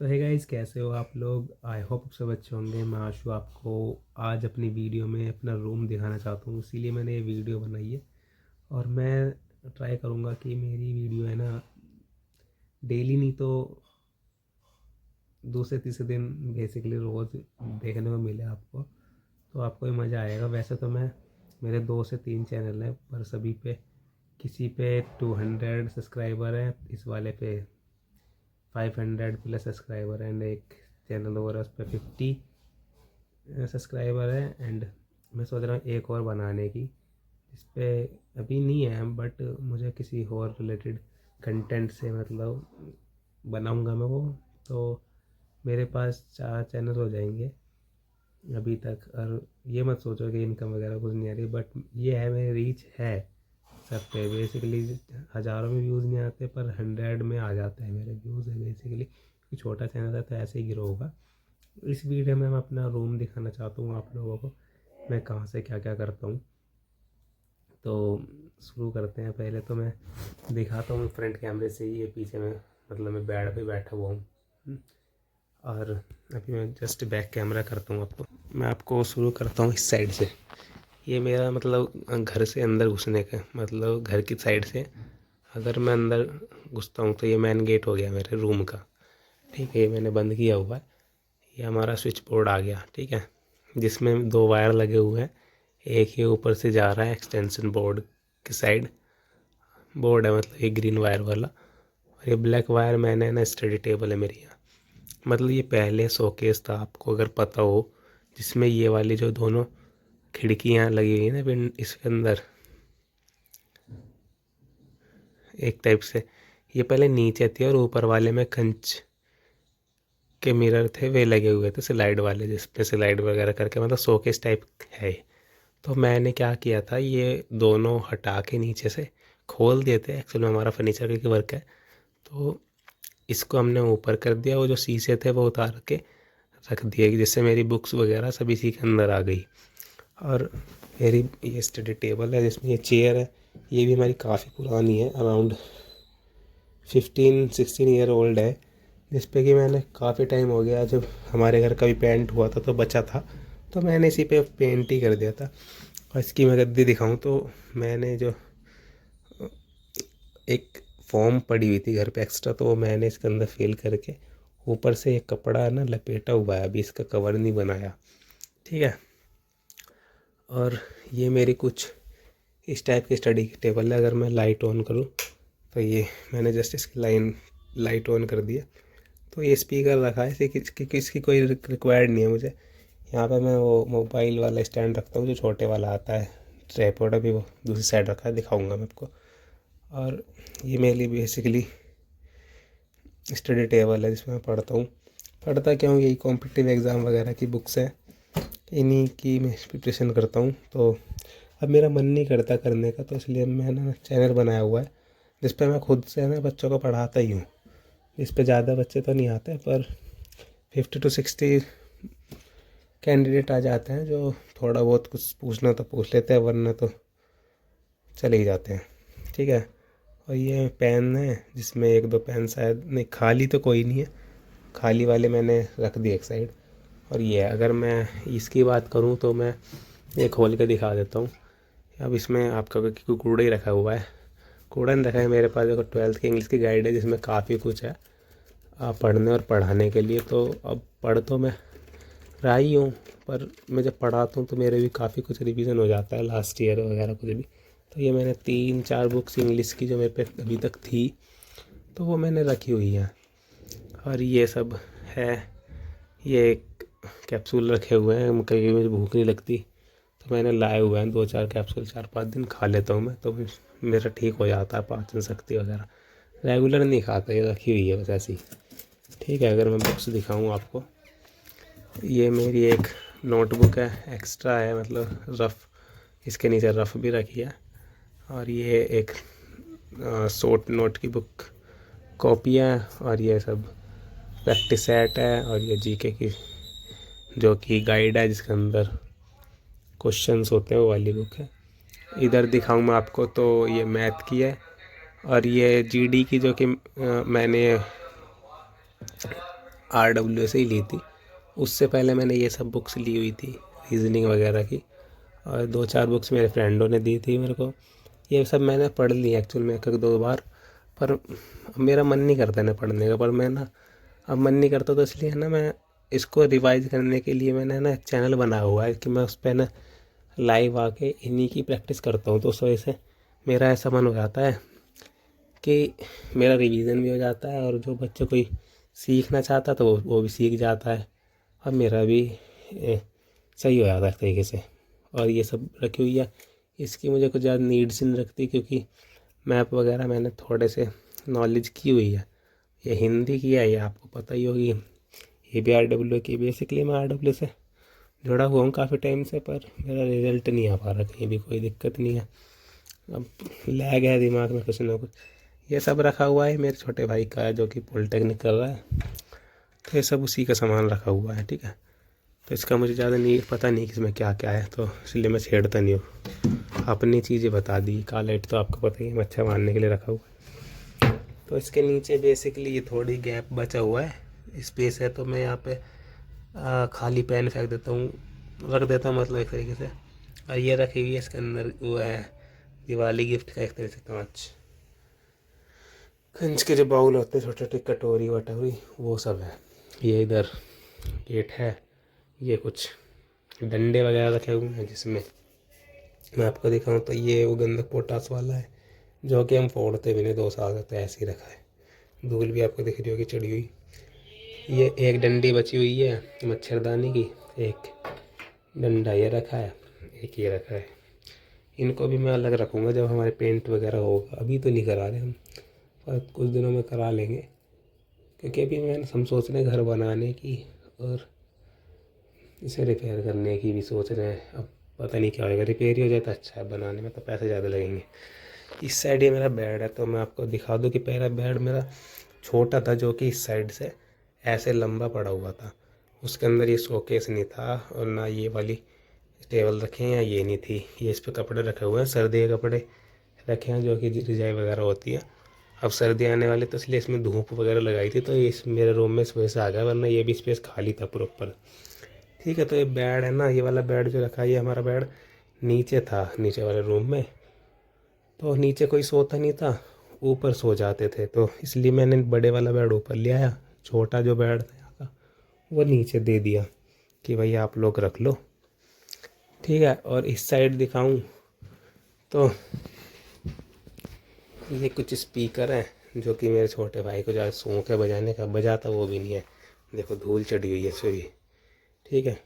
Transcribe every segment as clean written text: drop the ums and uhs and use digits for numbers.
तो है गाइस, कैसे हो आप लोग? आई होप सब अच्छे होंगे। मैं आशु आपको आज अपनी वीडियो में अपना रूम दिखाना चाहता हूँ, इसीलिए मैंने ये वीडियो बनाई है। और मैं ट्राई करूँगा कि मेरी वीडियो है ना, डेली नहीं तो दूसरे तीसरे दिन बेसिकली रोज़ देखने को मिले आपको, तो आपको भी मज़ा आएगा। वैसे तो मेरे 2 से 3 चैनल हैं, पर सभी पे किसी पे 200 सब्सक्राइबर हैं, इस वाले पे 500 प्लस सब्सक्राइबर है, एंड एक चैनल और है उस पर 50 सब्सक्राइबर है। एंड मैं सोच रहा हूँ एक और बनाने की, इस पर अभी नहीं है, बट मुझे किसी और रिलेटेड कंटेंट से मतलब बनाऊँगा मैं वो। तो मेरे पास 4 चैनल हो जाएंगे अभी तक। और ये मत सोचो कि इनकम वगैरह कुछ नहीं आ रही, बट ये है, मेरी रीच है सब पे। बेसिकली हज़ारों में व्यूज़ नहीं आते, पर 100 में आ जाते हैं मेरे व्यूज़ है बेसिकली, क्योंकि छोटा चैनल है तो ऐसे ही ग्रो होगा। इस वीडियो में मैं अपना रूम दिखाना चाहता हूँ आप लोगों को, मैं कहाँ से क्या क्या करता हूँ। तो शुरू करते हैं। पहले तो मैं दिखाता हूँ फ्रंट कैमरे से ही, ये पीछे में मतलब मैं बेड पे बैठा हुआ हूँ। और अभी मैं जस्ट बैक कैमरा करता हूँ आपको। मैं आपको शुरू करता हूँ इस साइड से। ये मेरा मतलब घर से अंदर घुसने का मतलब घर की साइड से अगर मैं अंदर घुसता हूँ तो ये मेन गेट हो गया मेरे रूम का। ठीक है, ये मैंने बंद किया हुआ है। ये हमारा स्विच बोर्ड आ गया, ठीक है, जिसमें 2 वायर लगे हुए हैं। एक ये ऊपर से जा रहा है एक्सटेंशन बोर्ड की साइड, बोर्ड है मतलब ये ग्रीन वायर वाला। और ये ब्लैक वायर मैंने ना स्टडी टेबल है मेरी यहाँ, मतलब ये पहले शोकेस था आपको अगर पता हो, जिसमें ये वाली जो दोनों खिड़कियाँ लगी हुई हैं ना इसके अंदर एक टाइप से, ये पहले नीचे थी और ऊपर वाले में कंच के मिरर थे, वे लगे हुए थे स्लाइड वाले, जिसपे स्लाइड वगैरह करके मतलब शोकेस टाइप है। तो मैंने क्या किया था, ये दोनों हटा के नीचे से खोल दिए थे। एक्चुअल में हमारा फर्नीचर का वर्क है, तो इसको हमने ऊपर कर दिया, वो जो शीशे थे वो उतार के रख दिए, जिससे मेरी बुक्स वगैरह सब इसी के अंदर आ गई। और मेरी ये स्टडी टेबल है जिसमें ये चेयर है, ये भी हमारी काफ़ी पुरानी है, अराउंड 15-16 ईयर ओल्ड है, जिस पे कि मैंने काफ़ी टाइम हो गया, जब हमारे घर का भी पेंट हुआ था तो बचा था, तो मैंने इसी पे पेंट ही कर दिया था। और इसकी मैं गद्दी दिखाऊं तो मैंने जो एक फॉर्म पड़ी हुई थी घर पे एक्स्ट्रा, तो वो मैंने इसके अंदर फिल करके ऊपर से एक कपड़ा ना लपेटा हुआ है, अभी इसका कवर नहीं बनाया, ठीक है। और ये मेरी कुछ इस टाइप की स्टडी टेबल है। अगर मैं लाइट ऑन करूँ तो ये मैंने जस्ट इसकी लाइट ऑन कर दिया, तो ये स्पीकर रखा है, इसे किसकी कोई रिक्वायर्ड नहीं है मुझे। यहाँ पे मैं वो मोबाइल वाला स्टैंड रखता हूँ जो छोटे वाला आता है, ट्राइपॉड अभी वो दूसरी साइड रखा है, दिखाऊंगा मैं आपको। और ये मेरी बेसिकली स्टडी टेबल है जिसमें मैं पढ़ता हूँ। पढ़ता क्या हूँ, यही कॉम्पिटिटिव एग्ज़ाम वगैरह की बुक्स हैं, इन्हीं की मैं प्रिपरेशन करता हूँ। तो अब मेरा मन नहीं करता करने का, तो इसलिए मैंने ना चैनल बनाया हुआ है जिस पे मैं खुद से ना बच्चों को पढ़ाता ही हूँ। इस पे ज़्यादा बच्चे तो नहीं आते, पर 50 to 60 कैंडिडेट आ जाते हैं, जो थोड़ा बहुत कुछ पूछना तो पूछ लेते हैं, वरना तो चले ही जाते हैं, ठीक है। और ये पेन है जिसमें 1-2 पेन शायद नहीं, खाली तो कोई नहीं है, खाली वाले मैंने रख दिए एक साइड। और ये अगर मैं इसकी बात करूँ तो मैं ये खोल के दिखा देता हूँ। अब इसमें आपका कोई कूड़ा ही रखा हुआ है, कूड़ा नहीं रखा है मेरे पास। देखो 12th की इंग्लिश की गाइड है जिसमें काफ़ी कुछ है पढ़ने और पढ़ाने के लिए। तो अब पढ़ तो मैं रहा ही हूँ, पर मैं जब पढ़ाता हूँ तो मेरे भी काफ़ी कुछ रिवीजन हो जाता है लास्ट ईयर वगैरह कुछ भी। तो ये मैंने 3-4 बुक्स इंग्लिश की जो मेरे पे अभी तक थी, तो वो मैंने रखी हुई हैं। और ये सब है, ये एक कैप्सूल रखे हुए हैं, कभी मुझे भूख नहीं लगती तो मैंने लाए हुए हैं 2-4 कैप्सूल, 4-5 दिन खा लेता हूँ मैं, तो मेरा ठीक हो जाता है पाचन शक्ति वगैरह। रेगुलर नहीं खाता, ये रखी हुई है बस ऐसी, ठीक है। अगर मैं बुक्स दिखाऊँ आपको, ये मेरी एक नोटबुक है, एक्स्ट्रा है मतलब रफ़, इसके नीचे रफ़ भी रखी है। और ये एक शॉर्ट नोट की बुक कॉपी है, और ये सब प्रैक्टिस सेट है, और ये जीके की जो कि गाइड है जिसके अंदर क्वेश्चंस होते हैं, वो वाली बुक है। इधर दिखाऊं मैं आपको तो ये मैथ की है, और ये जीडी की जो कि मैंने RWA से ही ली थी। उससे पहले मैंने ये सब बुक्स ली हुई थी रीजनिंग वगैरह की, और 2-4 बुक्स मेरे फ्रेंडों ने दी थी मेरे को। ये सब मैंने पढ़ ली एक्चुअल में 1-2 बार, पर अब मेरा मन नहीं करता ना पढ़ने का। पर मैं ना अब मन नहीं करता, तो इसलिए है ना मैं इसको रिवाइज करने के लिए मैंने ना एक चैनल बनाया हुआ है कि मैं उस पर ना लाइव आके इन्हीं की प्रैक्टिस करता हूँ। तो उस वजह से मेरा ऐसा मन हो जाता है कि मेरा रिवीजन भी हो जाता है, और जो बच्चे कोई सीखना चाहता तो वो भी सीख जाता है, और मेरा भी सही हो जाता है एक तरीके से। और ये सब रखी हुई है, इसकी मुझे कुछ ज़्यादा नीड्स नहीं रखती, क्योंकि मैप वगैरह मैंने थोड़े से नॉलेज की हुई है। ये हिंदी की है, ये आपको पता ही होगी। ये भी RWA की। बेसिकली मैं RWA से जुड़ा हुआ हूँ काफ़ी टाइम से, पर मेरा रिजल्ट नहीं आ पा रहा कहीं भी, कोई दिक्कत नहीं है। अब लैग है दिमाग में कुछ ना कुछ। ये सब रखा हुआ है मेरे छोटे भाई का, जो कि पॉलिटेक्निक कर रहा है, तो ये सब उसी का सामान रखा हुआ है, ठीक है। तो इसका मुझे ज़्यादा नहीं पता नहीं कि इसमें क्या क्या है, तो इसलिए मैं छेड़ता नहीं हूँ। अपनी चीज़ें बता दी। कालाइट तो आपको पता ही है, मच्छर मारने के लिए रखा हुआ है। तो इसके नीचे बेसिकली ये थोड़ी गैप बचा हुआ है, स्पेस है, तो मैं यहाँ पे खाली पेन फेंक देता हूँ, रख देता हूँ मतलब एक तरीके से। और ये रखी हुई है, इसके अंदर वो है दिवाली गिफ्ट का एक तरह से कंच के जो बाउल होते हैं, छोटे छोटे कटोरी वटोरी, वो सब है। ये इधर गेट है, ये कुछ डंडे वगैरह रखे हुए हैं, जिसमें मैं आपको दिखाऊं तो ये वो गंधक पोटास वाला है, जो कि हम फोड़ते भी नहीं, 2 साल से ऐसे ही रखा है। धूल भी आपको दिख रही होगी चढ़ी हुई। ये एक डंडी बची हुई है मच्छरदानी की, एक डंडा ये रखा है, एक ये रखा है। इनको भी मैं अलग रखूँगा जब हमारे पेंट वगैरह होगा। अभी तो नहीं करा रहे हम, पर कुछ दिनों में करा लेंगे, क्योंकि अभी हम सोच रहे हैं घर बनाने की, और इसे रिपेयर करने की भी सोच रहे हैं। अब पता नहीं क्या होगा, रिपेयर ही हो जाए तो अच्छा है, बनाने में तो पैसे ज़्यादा लगेंगे। इस साइड ये मेरा बेड है, तो मैं आपको दिखा दूँ कि पहला बेड मेरा छोटा था, जो कि इस साइड से ऐसे लंबा पड़ा हुआ था। उसके अंदर ये शोकेस नहीं था, और ना ये वाली टेबल रखे हैं, या ये नहीं थी। ये इस पर कपड़े रखे हुए हैं, सर्दी के कपड़े रखे हैं, जो कि रजाई वगैरह होती है। अब सर्दी आने वाली, तो इसलिए इसमें धूप वगैरह लगाई थी, तो ये इस मेरे रूम में इस वजह से आ गया, वरना ये भी स्पेस खाली था प्रॉपर, ठीक है। तो ये बेड है ना, ये वाला बेड जो रखा है, ये हमारा बेड नीचे था, नीचे वाले रूम में। तो नीचे कोई सोता नहीं था, ऊपर सो जाते थे, तो इसलिए मैंने बड़े वाला बेड ऊपर ले आया, छोटा जो बेड था यहाँ का वो नीचे दे दिया कि भाई आप लोग रख लो, ठीक है। और इस साइड दिखाऊं तो ये कुछ स्पीकर हैं, जो कि मेरे छोटे भाई को ज़्यादा शौक है बजाने का, बजाता वो भी नहीं है। देखो धूल चढ़ी हुई है इस पर भी, ठीक है।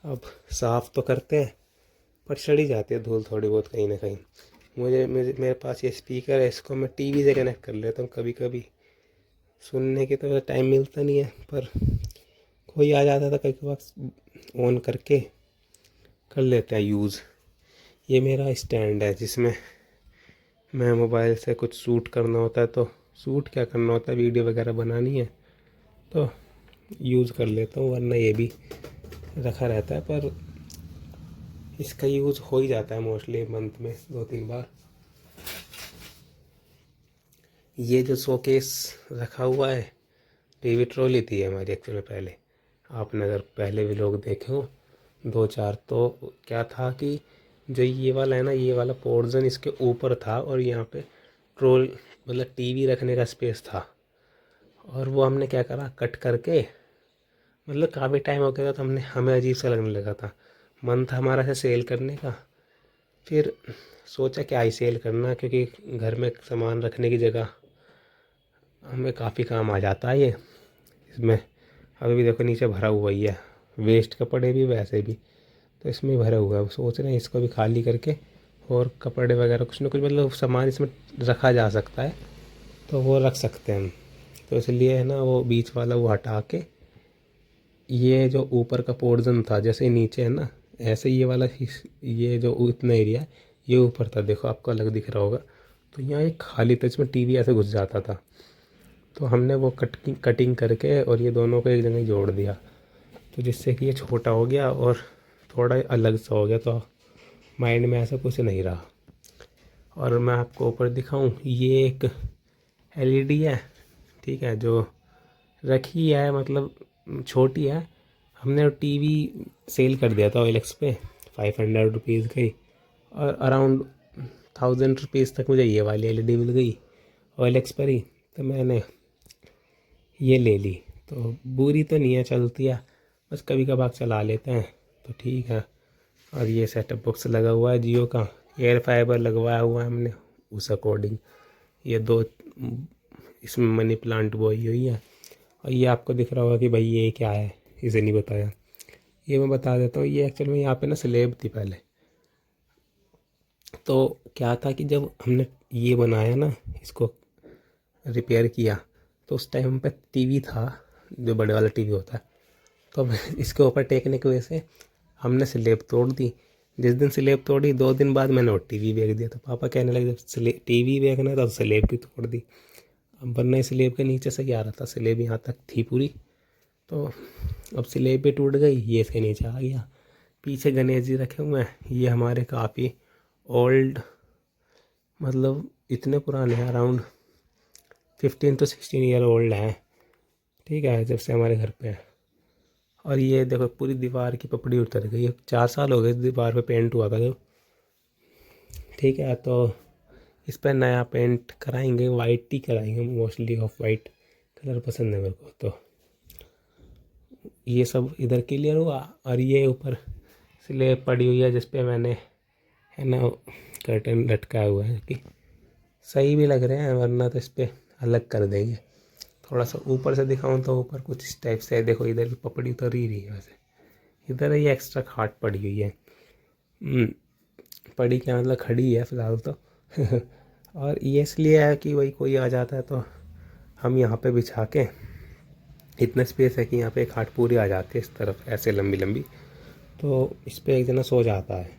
अब साफ़ तो करते हैं, पर चढ़ी जाती है धूल थोड़ी बहुत कहीं ना कहीं। मेरे पास ये स्पीकर है, इसको मैं टीवी से कनेक्ट कर लेता हूँ कभी कभी। सुनने की तो टाइम मिलता नहीं है, पर कोई आ जाता था कभी कभार, ऑन करके कर लेते हैं यूज़। ये मेरा स्टैंड है, जिसमें मैं मोबाइल से कुछ शूट करना होता है, तो शूट क्या करना होता है, वीडियो वगैरह बनानी है तो यूज़ कर लेता हूँ, वरना ये भी रखा रहता है। पर इसका यूज़ हो ही जाता है मोस्टली मंथ में 2-3 बार। ये जो शोकेस रखा हुआ है, टीवी ट्रॉली थी हमारी एक्चुअली पहले, आपने अगर पहले भी लोग देखे हो 2-4, तो क्या था कि जो ये वाला है ना, ये वाला पोर्शन इसके ऊपर था, और यहाँ पे ट्रोल मतलब टीवी रखने का स्पेस था। और वो हमने क्या करा, कट करके, मतलब काफ़ी टाइम हो गया था, तो हमें अजीब सा लगने लगा था, मन था हमारा से सेल करने का। फिर सोचा क्या ही सेल करना, क्योंकि घर में सामान रखने की जगह हमें काफ़ी काम आ जाता है ये। इसमें अभी भी देखो नीचे भरा हुआ ही है, वेस्ट कपड़े भी वैसे भी, तो इसमें भरा हुआ है। सोच रहे हैं इसको भी खाली करके, और कपड़े वगैरह कुछ ना कुछ मतलब सामान इसमें रखा जा सकता है, तो वो रख सकते हैं हम। तो इसलिए है ना, वो बीच वाला वो हटा के, ये जो ऊपर का पोर्शन था, जैसे नीचे है ना, ऐसे ये वाला ये जो इतना एरिया है, ये ऊपर था, देखो आपको अलग दिख रहा होगा। तो यहाँ एक खाली था, इसमें टीवी ऐसे घुस जाता था, तो हमने वो कटिंग करके और ये दोनों को एक जगह जोड़ दिया, तो जिससे कि ये छोटा हो गया और थोड़ा अलग सा हो गया, तो माइंड में ऐसा कुछ नहीं रहा। और मैं आपको ऊपर दिखाऊं, ये एक LED है, ठीक है, जो रखी है, मतलब छोटी है। हमने टीवी सेल कर दिया था OLX पे 500 रुपीज़ की, और अराउंड 1000 रुपीज़ तक मुझे ये वाली LED मिल गई OLX पर ही। तो मैंने ये ले ली। तो बुरी तो नहीं है, चलती है, बस कभी कभार चला लेते हैं तो ठीक है। और ये सेटअप बॉक्स लगा हुआ है जियो का, एयर फाइबर लगवाया हुआ है हमने उस अकॉर्डिंग। ये 2 इसमें मनी प्लांट बोई हुई है। और ये आपको दिख रहा होगा कि भाई ये क्या है, इसे नहीं बताया। ये मैं बता देता हूँ, ये एक्चुअल में यहाँ पे ना स्लेब थी पहले। तो क्या था कि जब हमने ये बनाया ना, इसको रिपेयर किया, तो उस टाइम पे टीवी था, जो बड़े वाला टीवी होता है। तो इसके ऊपर टेकने की वजह से हमने स्लेब तोड़ दी। जिस दिन स्लेब तोड़ी 2 दिन बाद मैंने वो टीवी बेच दिया। तो पापा कहने लगे जब टीवी बेचना था तो स्लेब भी तोड़ दी। अब वरना स्लेब के नीचे से ही आ रहा था, स्लेब यहाँ तक थी पूरी। तो अब स्लेब भी टूट गई, ये इसके नीचे आ गया। पीछे गणेश जी रखे हुए हैं, ये हमारे काफ़ी ओल्ड, मतलब इतने पुराने हैं, अराउंड 15 to 16 ईयर ओल्ड हैं। ठीक है, जब से हमारे घर पे है। और ये देखो पूरी दीवार की पपड़ी उतर गई है, 4 साल हो गए इस दीवार पे पेंट हुआ था जब। ठीक है, तो इस पर नया पेंट कराएंगे, वाइट ही कराएंगे मोस्टली, ऑफ वाइट कलर पसंद है मेरे को। तो ये सब इधर क्लियर हुआ। और ये ऊपर स्लेब पड़ी हुई है जिस पे मैंने, है ना, कर्टन लटकाया हुआ है कि सही भी लग रहे हैं, वरना तो इस पर अलग कर देंगे। थोड़ा सा ऊपर से दिखाऊं तो ऊपर कुछ इस टाइप से है, देखो इधर भी पपड़ी उतर ही रही है। वैसे इधर ये एक्स्ट्रा खाट पड़ी हुई है, पड़ी क्या मतलब खड़ी है फ़िलहाल तो। और ये इसलिए है कि वही कोई आ जाता है तो हम यहाँ पे बिछा के, इतना स्पेस है कि यहाँ पे एक खाट पूरी आ जाती है इस तरफ, ऐसे लंबी लंबी। तो इस पर एक जना सो जाता है,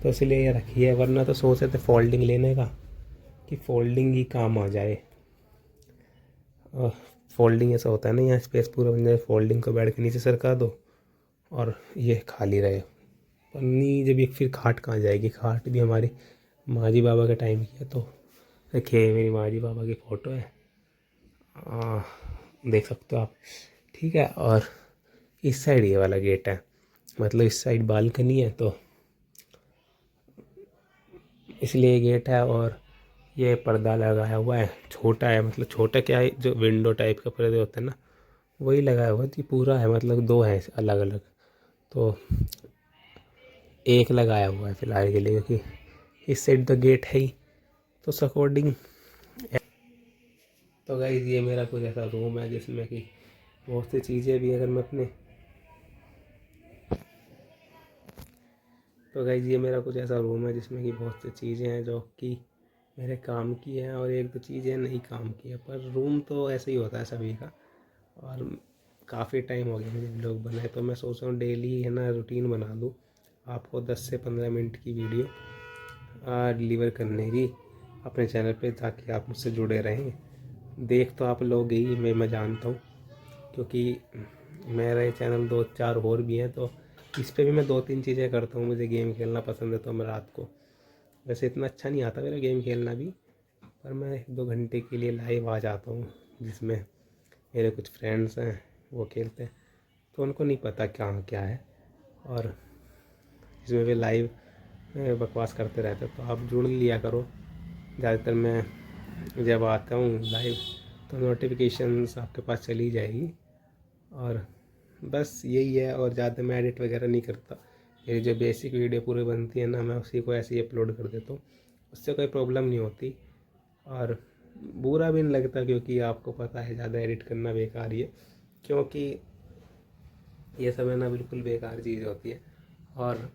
तो इसलिए ये रखी है। वरना तो सोचे थे फोल्डिंग लेने का, कि फोल्डिंग ही काम आ जाए। और फोल्डिंग ऐसा होता है ना, यहाँ स्पेस पूरा बन जाए, फोल्डिंग को बेड के नीचे सरका दो और ये खाली रहे। पन्नी जब एक फिर खाट कहाँ जाएगी। खाट भी हमारी माँ जी बाबा के टाइम की है। तो देखिए मेरी माँ जी बाबा की फ़ोटो है, देख सकते हो आप। ठीक है, और इस साइड ये वाला गेट है, मतलब इस साइड बालकनी है, तो इसलिए गेट है। और ये पर्दा लगाया हुआ है, छोटा है, मतलब छोटा क्या है, जो विंडो टाइप के पर्दे होते हैं ना, वही लगाया हुआ है। ये पूरा है, मतलब 2 है अलग अलग, तो एक लगाया हुआ है फ़िलहाल के लिए, क्योंकि इस साइड तो गेट है ही, तो उस अकॉर्डिंग। तो गाइस ये मेरा कुछ ऐसा रूम है जिसमें कि बहुत सी चीज़ें भी, अगर मैं अपने, तो गाइस ये मेरा कुछ ऐसा रूम है जिसमें कि बहुत सी चीज़ें हैं जो कि मेरे काम की हैं, और 1-2 चीज़ें नहीं काम की है। पर रूम तो ऐसे ही होता है सभी का। और काफ़ी टाइम हो गया मुझे व्लॉग बनाए, तो मैं सोच रहा हूँ डेली, है ना, रूटीन बना दूँ आपको 10 से 15 मिनट की वीडियो डिलीवर करने की अपने चैनल पे, ताकि आप मुझसे जुड़े रहें। देख तो आप लोग ही, मैं जानता हूँ, क्योंकि मेरे चैनल 2-4 और भी हैं। तो इस पे भी मैं 2-3 चीज़ें करता हूँ। मुझे गेम खेलना पसंद है, तो मैं रात को, वैसे इतना अच्छा नहीं आता मेरा गेम खेलना भी, पर मैं 1-2 घंटे के लिए लाइव आ जाता हूँ, जिसमें मेरे कुछ फ्रेंड्स हैं वो खेलते हैं, तो उनको नहीं पता कहाँ क्या है, और इसमें भी लाइव बकवास करते रहते। तो आप जुड़ लिया करो। ज़्यादातर मैं जब आता हूँ लाइव तो नोटिफिकेशंस आपके पास चली जाएगी। और बस यही है, और ज़्यादा मैं एडिट वगैरह नहीं करता। ये जो बेसिक वीडियो पूरी बनती है ना, मैं उसी को ऐसे ही अपलोड कर देता हूँ, उससे कोई प्रॉब्लम नहीं होती। और बुरा भी नहीं लगता, क्योंकि आपको पता है ज़्यादा एडिट करना बेकार ही है, क्योंकि ये सब है ना बिल्कुल बेकार चीज़ होती है। और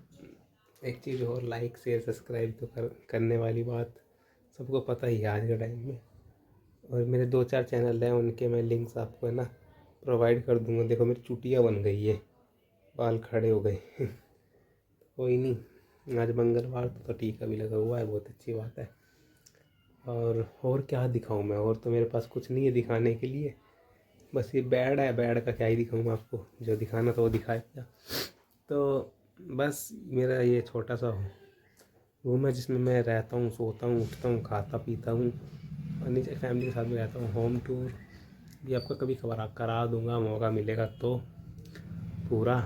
एक चीज़ और, लाइक शेयर सब्सक्राइब तो करने वाली बात सबको पता ही है आज के टाइम में। और मेरे 2-4 चैनल हैं, उनके मैं लिंक्स आपको, है ना, प्रोवाइड कर दूँगा। देखो मेरी चुटिया बन गई है, बाल खड़े हो गए। कोई नहीं, आज मंगलवार तो टीका भी लगा हुआ है, बहुत अच्छी बात है। और क्या दिखाऊं मैं, और तो मेरे पास कुछ नहीं है दिखाने के लिए। बस ये बेड है, बेड का क्या ही दिखाऊं आपको, जो दिखाना था वो दिखाया। तो बस मेरा ये छोटा सा रूम है जिसमें मैं रहता हूँ, सोता हूँ, उठता हूँ, खाता पीता हूँ, और नीचे फैमिली के साथ में रहता हूँ। होम टूर ये आपका कभी करा दूँगा, मौका मिलेगा तो पूरा,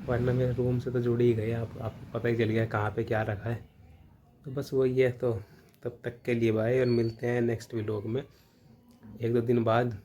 वरना मेरे रूम से तो जुड़ ही गए, आपको पता ही चल गया कहाँ पे क्या रखा है। तो बस वही है। तो तब तक के लिए बाय, और मिलते हैं नेक्स्ट व्लॉग में 1-2 दिन बाद।